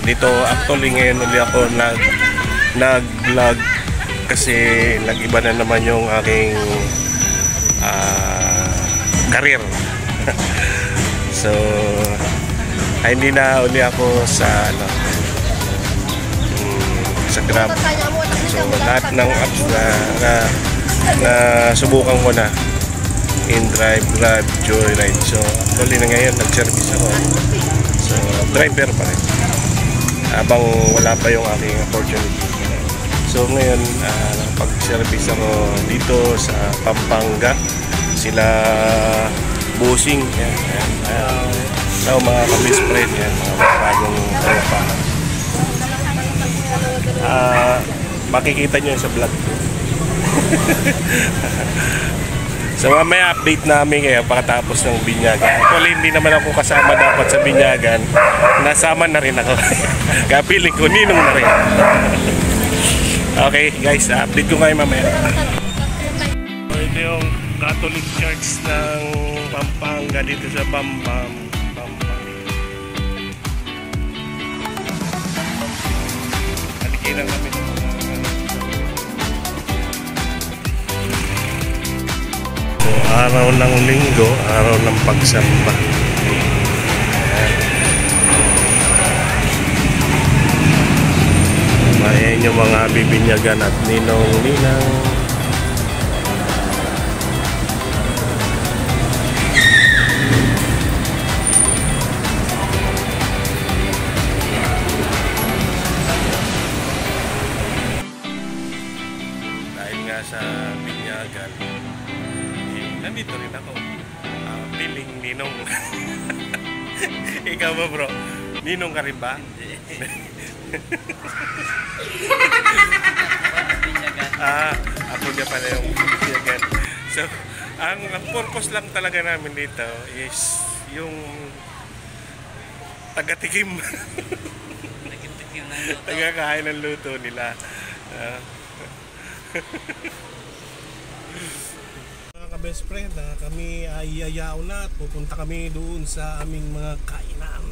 Dito actually ngayon ulit ako nag-vlog kasi nag-iba na naman yung aking career. So hindi na uli ako sa sa Grab. So lahat ng apps na subukan ko na, InDrive, Grab, Joyride. So actually na ngayon nag-service ako. So driver pa rin habang wala pa yung aking opportunity. So ngayon pag-service ako dito sa Pampanga, sila Busing yan, so mga ka-best friend yan, mga bagong tropa. Makikita nyo sa vlog ko. So mamaya update namin kayo pagkatapos ng binyagan. Actually hindi naman ako kasama dapat sa binyagan, nasama na rin ako. Kaya feeling ko ninong na rin. Okay guys, update ko kayo mamaya. So, ito yung Catholic Church ng Pampanga dito sa Pampanga. Halikinan kami ng araw ng linggo, araw ng pagsamba. Ayan yung mga bibinyagan at ninong-ninang. Dahil nga sa binyagan, nandito rin ako. Piling ninong. Ikaw ba bro? Ninong ka rin ba? Ako niya pala yung binyagan. So, ang purpose lang talaga namin dito is yung taga-tikim. Taga-kain ng luto nila. Best friend, kami ay yayaw na at pupunta kami doon sa aming mga kainan.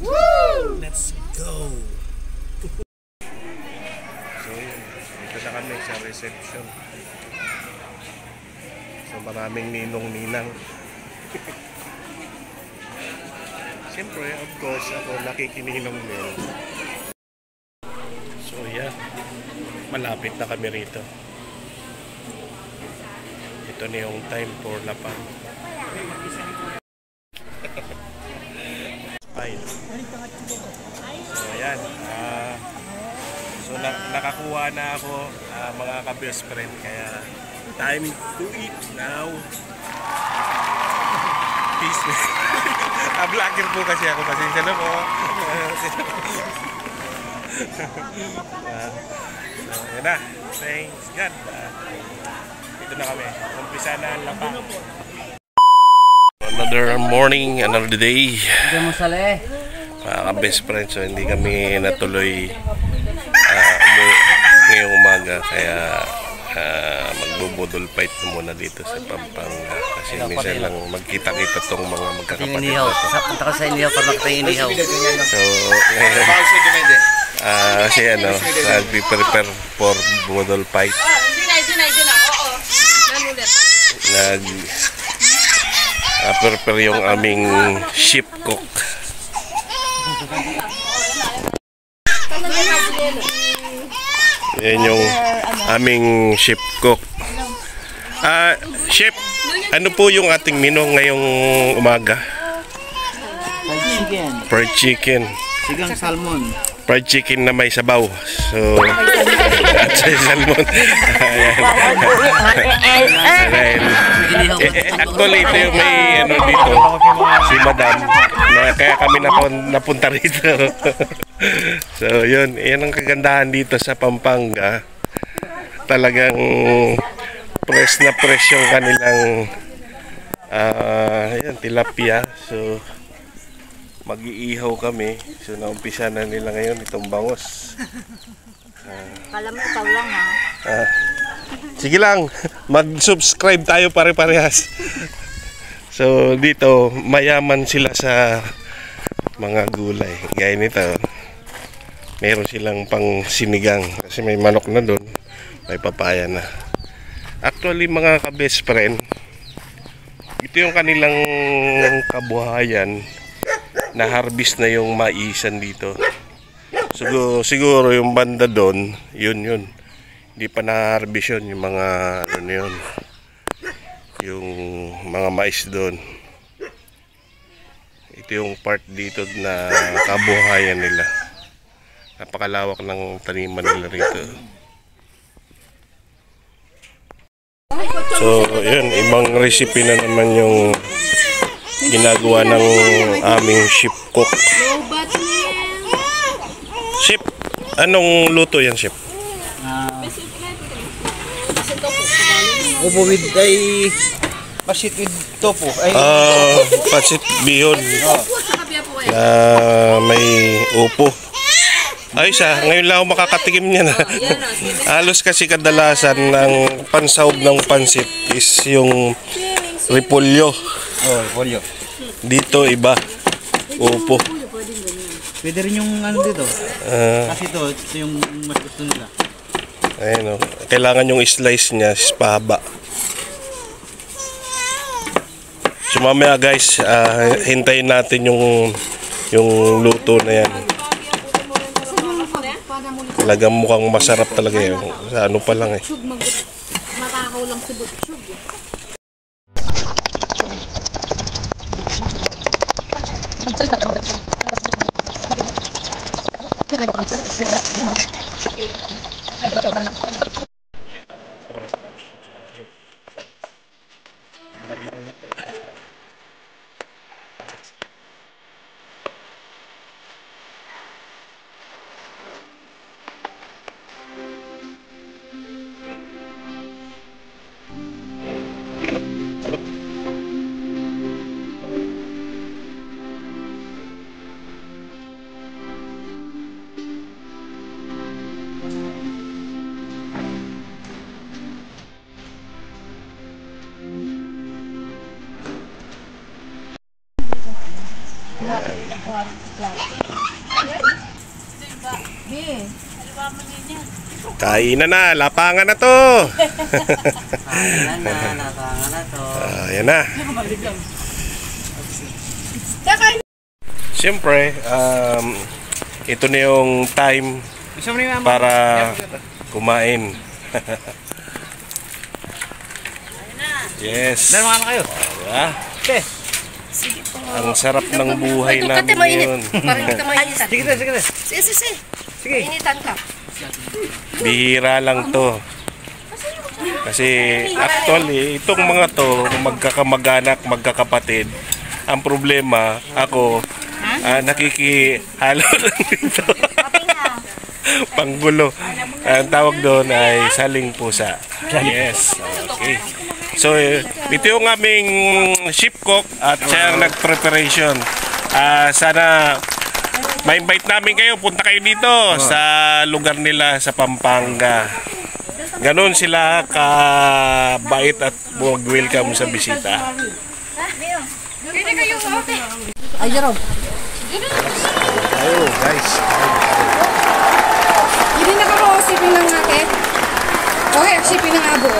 Woo! Let's go! So yun, dito na kami sa reception. So maraming ninong-ninang. Siyempre, of course, ako nakikininong din. So yeah, malapit na kami rito. Ito na yung time for lapang. So ayan, so nakakuha na ako mga ka-best friend, kaya time to eat now. Peace. Vlogger po kasi ako, pasensya na po. So yan na, thanks God. Ito na kami, umpisa na ang lapang. Another morning, another day. Mga ka-best friends, so hindi kami natuloy ngayong umaga kaya magbubudol fight muna dito sa Pampanga kasi minsan lang magkita-kita tong mga magkakapatid na to. Punta ka sa inihaw para makita inihaw. So ngayon kasi nag-prepare for budol fight. Prepare yung aming ship cook. Yan yung aming ship cook. Chef, ano po yung ating menu ngayong umaga? Fried chicken. Sigang salmon. Fried chicken na may sabaw. So, at sa salmon. Actually, ito yung may dito, si Madam, na kaya kami napunta rito. So, yun ang kagandahan dito sa Pampanga. Talagang fresh na fresh yung kanilang tilapia. So, mag-iihaw kami. So, naumpisa na nila ngayon itong bangos. Kala mo ikaw lang ha? Sige lang, mag-subscribe tayo pare-parehas. So, dito, mayaman sila sa mga gulay. Gaya nito, meron silang pang sinigang kasi may manok na doon, may papaya na. Actually, mga ka-best friend, ito yung kanilang kabuhayan. Na-harvest na yung maisan dito. Siguro yung banda doon, yun. Hindi pa na-harvest yun, yung mga yun. Yung mga mais doon. Ito yung part dito na kabuhayan nila. Napakalawak ng taniman nila rito. So, yun, ibang recipe na naman yung ginagawa ng aming chef cook. Chef, anong luto yan, chef? Ubo with pasit with tofu. Pasit bihon. May upo. Ayos ngayon lang ako makakatikim niya na. Halos kasi kadalasan ng pansahog ng pansit is yung repolyo. Repolyo. Dito iba, upo. Pwede rin yung dito. Kasi ito yung mas gusto nila. Ayun kailangan yung slice niya is pahaba. So mamaya guys, hintayin natin yung luto na yan. Talagang mukhang masarap talaga yun. Sa ano pa lang Makakaw lang si Butchug. Kainan na, lapangan na to. Kainan na, lapangan na to. Ayan na. Siyempre, ito na yung time para kumain. Yes. Dalawa kayo. Diba? Ang sarap ng buhay namin ngayon. Sige. Initan ka. Bihira lang to. Kasi actually, itong mga to, magkakamag-anak, magkakapatid, ang problema, ako, nakikihalo lang dito. Panggulo. Ang tawag doon ay saling pusa. Yes. Okay. So, ito yung aming chef cook at siya ang nag-preparation. Sana Ma-invite namin kayo, punta kayo dito sa lugar nila sa Pampanga. Ganon sila kabait at welcome sa bisita. Ay, Jerome. Ayo guys. Hindi na ka po shipping ng ate. Okay, shipping ng abo.